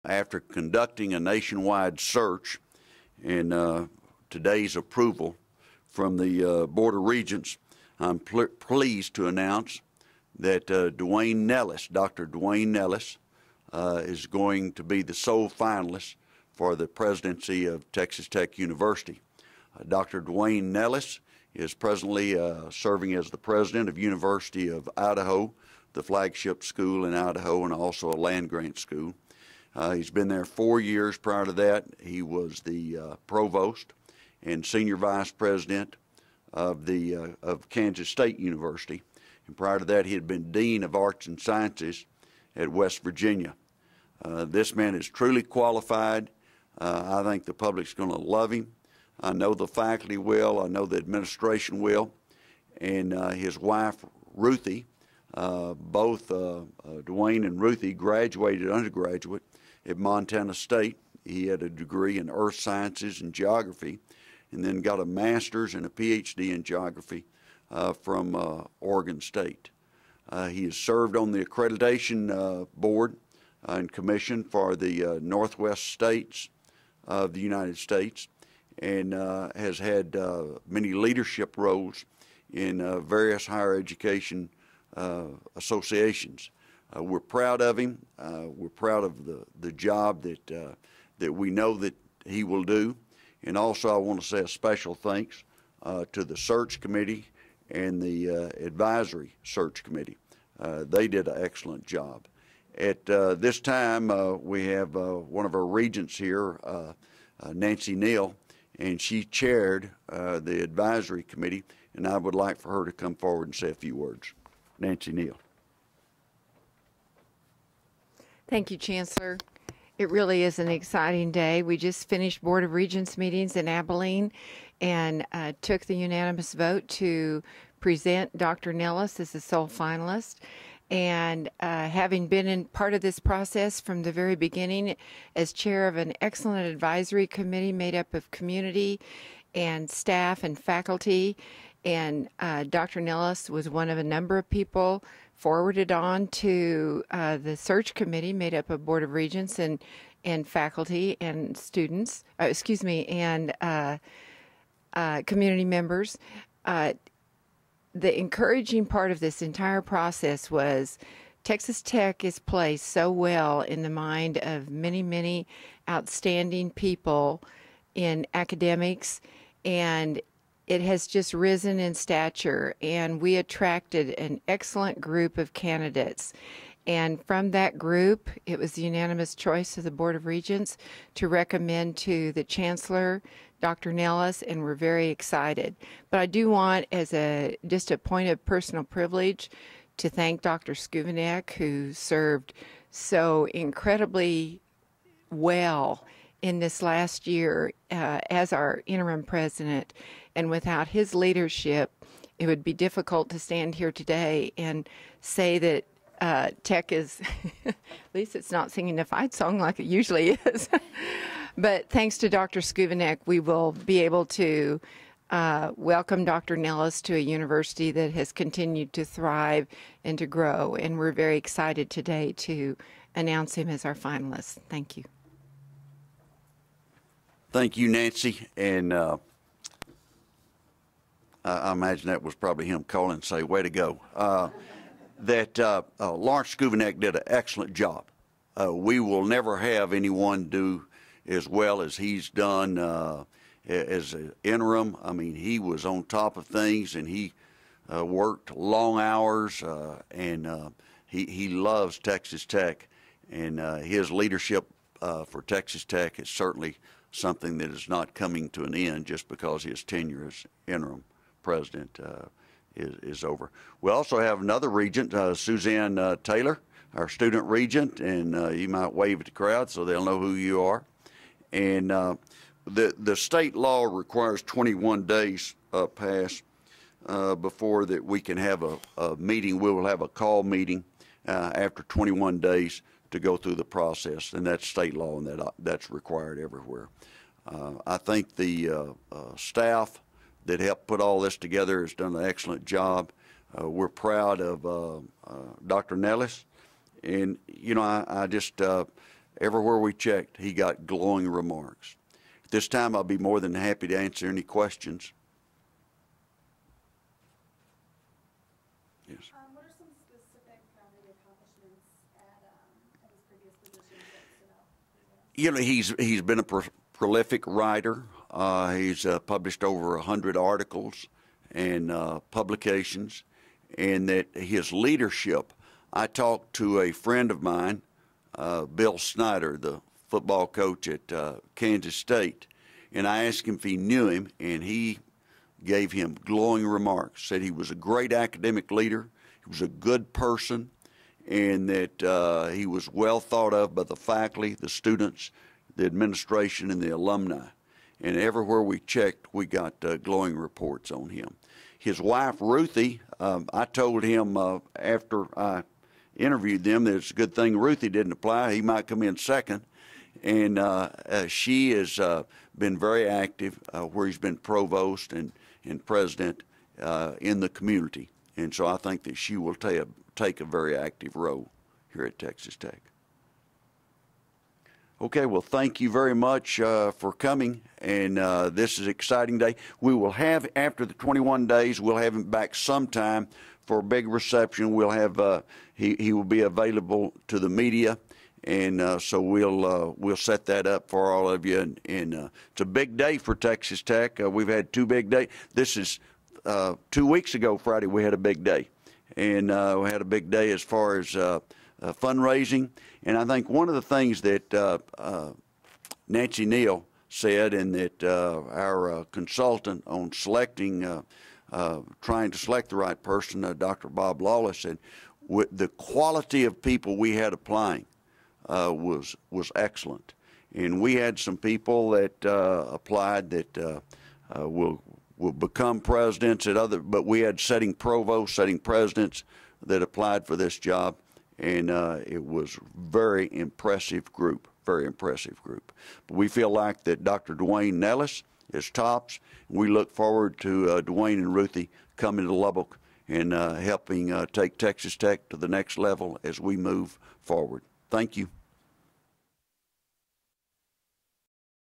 after conducting a nationwide search and today's approval from the Board of Regents, I'm pleased to announce that Duane Nellis, Dr. Duane Nellis, is going to be the sole finalist for the presidency of Texas Tech University. Dr. Duane Nellis is presently serving as the president of University of Idaho, the flagship school in Idaho, and also a land-grant school. He's been there 4 years. Prior to that, he was the provost and senior vice president of Kansas State University. And prior to that, he had been dean of arts and sciences at West Virginia. This man is truly qualified. I think the public's going to love him. I know the faculty will. I know the administration will. And his wife, Ruthie, both Duane and Ruthie graduated undergraduate at Montana State. He had a degree in earth sciences and geography, and then got a master's and a Ph.D. in geography from Oregon State. He has served on the accreditation board and commission for the Northwest states of the United States, and has had many leadership roles in various higher education associations. We're proud of him. We're proud of the job that we know that he will do. And also I want to say a special thanks to the search committee and the advisory search committee. They did an excellent job. At this time, we have one of our regents here, Nancy Neal, and she chaired the advisory committee, and I would like for her to come forward and say a few words. Nancy Neal. Thank you, Chancellor. It really is an exciting day. We just finished Board of Regents meetings in Abilene and took the unanimous vote to present Dr. Nellis as the sole finalist. And having been in part of this process from the very beginning as chair of an excellent advisory committee made up of community and staff and faculty, and Dr. Nellis was one of a number of people forwarded on to the search committee made up of Board of Regents and faculty and students, and community members. The encouraging part of this entire process was Texas Tech is placed so well in the mind of many, many outstanding people in academics, and it has just risen in stature, and we attracted an excellent group of candidates. And from that group, it was the unanimous choice of the Board of Regents to recommend to the Chancellor, Dr. Nellis, and we're very excited. But I do want, as just a point of personal privilege, to thank Dr. Skuvenek, who served so incredibly well in this last year as our interim president. And without his leadership, it would be difficult to stand here today and say that Tech is, at least it's not singing the fight song like it usually is. But thanks to Dr. Skuvenek, we will be able to welcome Dr. Nellis to a university that has continued to thrive and to grow. And we're very excited today to announce him as our finalist. Thank you. Thank you, Nancy. And I imagine that was probably him calling and say, way to go. Lawrence Skuvenek did an excellent job. We will never have anyone do as well as he's done as an interim. I mean, he was on top of things, and he worked long hours, and he loves Texas Tech, and his leadership for Texas Tech is certainly something that is not coming to an end just because his tenure as interim president is over. We also have another regent, Suzanne Taylor, our student regent, and you might wave at the crowd so they'll know who you are. And the state law requires 21 days pass before that we can have a meeting. We will have a call meeting after 21 days to go through the process, and that's state law, and that's required everywhere. I think the staff that helped put all this together has done an excellent job. We're proud of Dr. Nellis, and you know, I just everywhere we checked, he got glowing remarks. At this time, I'll be more than happy to answer any questions. Yes. What are some specific maybe accomplishments at his previous positions that stood out for you? You know, he's been a prolific writer. He's published over 100 articles and publications, and that his leadership. I talked to a friend of mine, Bill Snyder, the football coach at Kansas State, and I asked him if he knew him, and he gave him glowing remarks, said he was a great academic leader, he was a good person, and that he was well thought of by the faculty, the students, the administration, and the alumni. And everywhere we checked, we got glowing reports on him. His wife, Ruthie, I told him after I interviewed them that it's a good thing Ruthie didn't apply. He might come in second. And she has been very active where he's been provost and president in the community. And so I think that she will take a very active role here at Texas Tech. Okay, well, thank you very much for coming, and this is an exciting day. We will have, after the 21 days, we'll have him back sometime for a big reception. We'll have, he will be available to the media, and so we'll set that up for all of you, and it's a big day for Texas Tech. We've had two big days. This is 2 weeks ago, Friday, we had a big day, and we had a big day as far as fundraising. And I think one of the things that Nancy Neal said, and that our consultant on selecting, trying to select the right person, Dr. Bob Lawless, said the quality of people we had applying was excellent. And we had some people that applied that will become presidents at other, but we had sitting provosts, sitting presidents that applied for this job. And it was very impressive group, very impressive group. But we feel like that Dr. Duane Nellis is tops. We look forward to Duane and Ruthie coming to Lubbock and helping take Texas Tech to the next level as we move forward. Thank you.